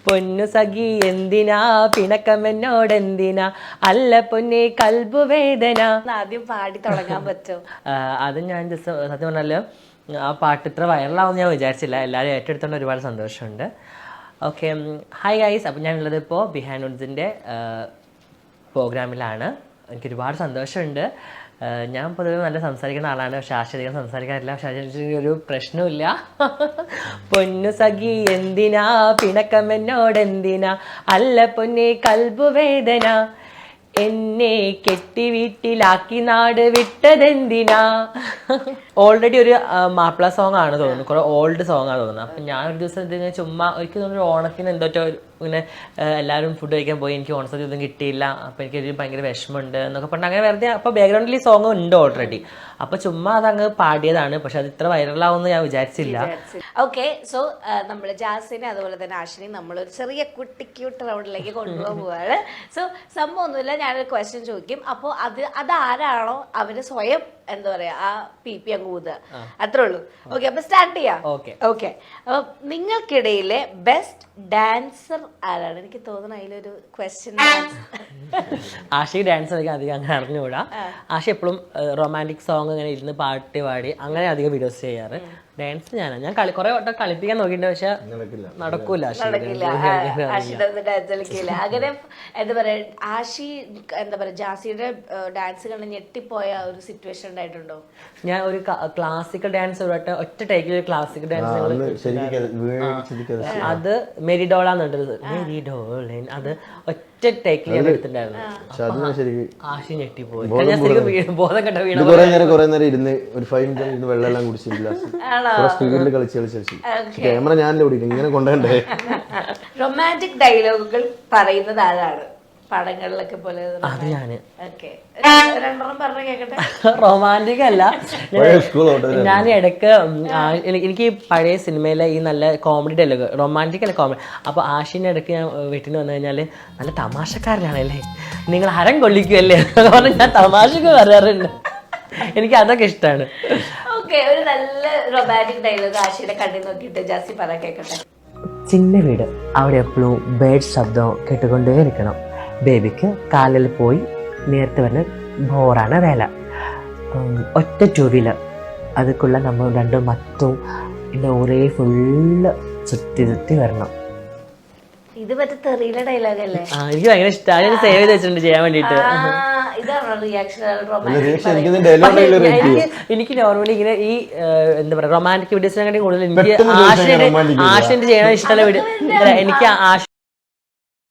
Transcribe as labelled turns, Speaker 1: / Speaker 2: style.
Speaker 1: പൊന്നു സഖി എന്തിനാ പിണക്കമെന്നോടെന്തിനാ അല്ല പൊന്നെ കൽബു വേദന.
Speaker 2: ആദ്യം പാടി തുടങ്ങാൻ പറ്റും?
Speaker 1: അത് ഞാൻ സത്യം പറഞ്ഞാല് ആ പാട്ട് ഇത്ര വൈറലാവുമെന്ന് ഞാൻ വിചാരിച്ചില്ല. എല്ലാവരും ഏറ്റെടുത്തോണ്ട് ഒരുപാട് സന്തോഷമുണ്ട്. Okay, hi guys. അപ്പം ഞാനുള്ളത് ഇപ്പോൾ ബിഹൈൻഡ് വുഡ്സിൻ്റെ പ്രോഗ്രാമിലാണ്. എനിക്ക് ഒരുപാട് സന്തോഷമുണ്ട്. ഞാൻ പൊതുവെ നല്ല സംസാരിക്കുന്ന ആളാണ്, പക്ഷെ ആശയധികം സംസാരിക്കാറില്ല. പക്ഷെ ആശയ ഒരു പ്രശ്നമില്ല. പൊന്നു സഖി എന്തിനാ പിണക്കമെന്നോടെന്തിനാ അല്ല പൊന്നെ കൽബു വേദന എന്നെ കെട്ടി വീട്ടിലാക്കി നാട് വിട്ടതെന്തിനാ. ഓൾറെഡി ഒരു മാപ്പിള സോങ് ആണ് തോന്നുന്നു, കുറെ ഓൾഡ് സോങ് ആണ് തോന്നുന്നത്. അപ്പം ഞാൻ ഒരു ദിവസം ഇതിങ്ങനെ ചുമ്മാ ഒരിക്കലും തോന്നുന്നു ഓണത്തിന് എന്തോറ്റോ ഇങ്ങനെ എല്ലാവരും ഫുഡ് കഴിക്കാൻ പോയി, എനിക്ക് ഓണസദ്യ ഒന്നും കിട്ടിയില്ല, അപ്പോൾ എനിക്കൊരു ഭയങ്കര വിഷമമുണ്ട് എന്നൊക്കെ പറഞ്ഞാൽ അങ്ങനെ വെറുതെ. അപ്പോൾ ബാക്ക്ഗ്രൗണ്ടിൽ ഈ സോങ് ഉണ്ട് ഓൾറെഡി, അപ്പോൾ ചുമ്മാ അതങ്ങ് പാടിയതാണ്. പക്ഷെ അത് ഇത്ര വൈറലാവുമെന്ന് ഞാൻ വിചാരിച്ചില്ല.
Speaker 2: ഓക്കെ, സോ നമ്മൾ ജാസിനെ അതുപോലെ തന്നെ ആഷിനെയും നമ്മളൊരു ചെറിയ കുട്ടി ക്യൂട്ട് റൗണ്ടിലേക്ക് കൊണ്ടുപോകുകയാണ്. സോ സംഭവമൊന്നുമില്ല, ഞാനൊരു ക്വസ്റ്റ്യൻ ചോദിക്കും. അപ്പോൾ അതാരാണോ അവര് സ്വയം എന്താ പറയാ ആ പി അങ്ങ് ഊതുക, അത്രേ ഉള്ളൂ. ഓക്കെ, അപ്പൊ സ്റ്റാർട്ട് ചെയ്യാം. ഓക്കെ, അപ്പൊ നിങ്ങൾക്കിടയിലെ ബെസ്റ്റ് ഡാൻസർ ആരാണ്? എനിക്ക് തോന്നുന്നു അതിലൊരു ക്വസ്റ്റ്യൻ.
Speaker 1: ആഷി ഡാൻസ് കളിക്കാൻ അധികം അങ്ങനെ അറിഞ്ഞുകൂടാ. ആഷി എപ്പോഴും റൊമാൻറ്റിക് സോങ് ഇങ്ങനെ ഇരുന്ന് പാട്ട് പാടി അങ്ങനെ അധികം വീഡിയോസ് ചെയ്യാറ്. ഡാൻസ് ഞാൻ കുറെ വട്ടം കളിപ്പിക്കാൻ നോക്കിയിട്ടുണ്ട്, പക്ഷെ നടക്കൂല.
Speaker 2: അങ്ങനെ എന്താ പറയാ, ആഷി എന്താ പറയാ ജാസിയുടെ ഡാൻസ് കണ്ട് ഞെട്ടിപ്പോയ ഒരു സിറ്റുവേഷൻ ഉണ്ടായിട്ടുണ്ടോ?
Speaker 1: ഞാൻ ഒരു ക്ലാസിക്കൽ ഡാൻസ് ഒരു വട്ടം ഒറ്റ ടേക്കിൽ ഒരു ക്ലാസിക്കൽ ഡാൻസ് അത് മെരിഡോളാന്നുണ്ട്, മെരിഡോളൻ, അത് ഒറ്റ ടേക്കിൽ ഞാൻ എടുത്തിട്ടുണ്ടായിരുന്നു. ആഷി ഞെട്ടിപ്പോയി, ബോധം കെട്ട വീണ.
Speaker 3: ക്യാമറ ഞാനല്ലേ ഇങ്ങനെ കൊണ്ടുപോകണ്ടേ.
Speaker 2: റൊമാൻറ്റിക് ഡയലോഗുകൾ പറയുന്നത് ആരാണ് പടങ്ങളിലൊക്കെ പോലെ?
Speaker 1: അത് ഞാന്.
Speaker 2: റൊമാൻറ്റിക്
Speaker 1: അല്ല, ഞാൻ ഇടയ്ക്ക് എനിക്ക് പഴയ സിനിമയിലെ ഈ നല്ല കോമഡി ഡയലോഗ്, റൊമാൻറ്റിക് അല്ല കോമഡി. അപ്പോൾ ആഷിൻ്റെ ഇടയ്ക്ക് ഞാൻ വീട്ടിൽ വന്നു കഴിഞ്ഞാൽ നല്ല തമാശക്കാരനാണല്ലേ, നിങ്ങൾ ഹരം കൊള്ളിക്കുമല്ലേ പറഞ്ഞ് ഞാൻ തമാശക്ക് പറയാറുണ്ട്. എനിക്ക് അതൊക്കെ ഇഷ്ടമാണ്.
Speaker 2: ഒരു നല്ല റൊമാൻറ്റിക് ഡയലോഗ് ആഷിയുടെ കണ്ണിൽ നോക്കിയിട്ട് ജാസി പറ കേൾക്കട്ടെ.
Speaker 1: ചിന്ന വീട്, അവിടെ എപ്പോഴും ബേഡ് ശബ്ദം കേട്ടുകൊണ്ടേ ഇരിക്കണം. ബേബിക്ക് കാലിൽ പോയി നേരത്തെ വരുന്ന ബോറാണ് വേല. ഒറ്റ ടൂ വീലർ, അതുക്കുള്ള നമ്മൾ രണ്ടും മറ്റും എൻ്റെ ഒരേ ഫുള്ള് ചുറ്റി വരണം.
Speaker 2: ഇത് മറ്റേ തെറിയിലെ ഡയലോഗ് അല്ലേ?
Speaker 1: എനിക്ക് ഭയങ്കര ഇഷ്ടമാണ്, ഞാൻ സേവ് ചെയ്ത് വെച്ചിട്ടുണ്ട് ചെയ്യാൻ വേണ്ടിയിട്ട്. എനിക്ക് നോർമലി ഇങ്ങനെ ഈ എന്താ പറയാ റൊമാൻറ്റിക് വീഡിയോസിനെക്കാട്ടി കൂടുതൽ എനിക്ക് ആഷിന്റെ ചെയ്യണ ഇഷ്ടമുള്ള വീഡിയോ. എനിക്ക്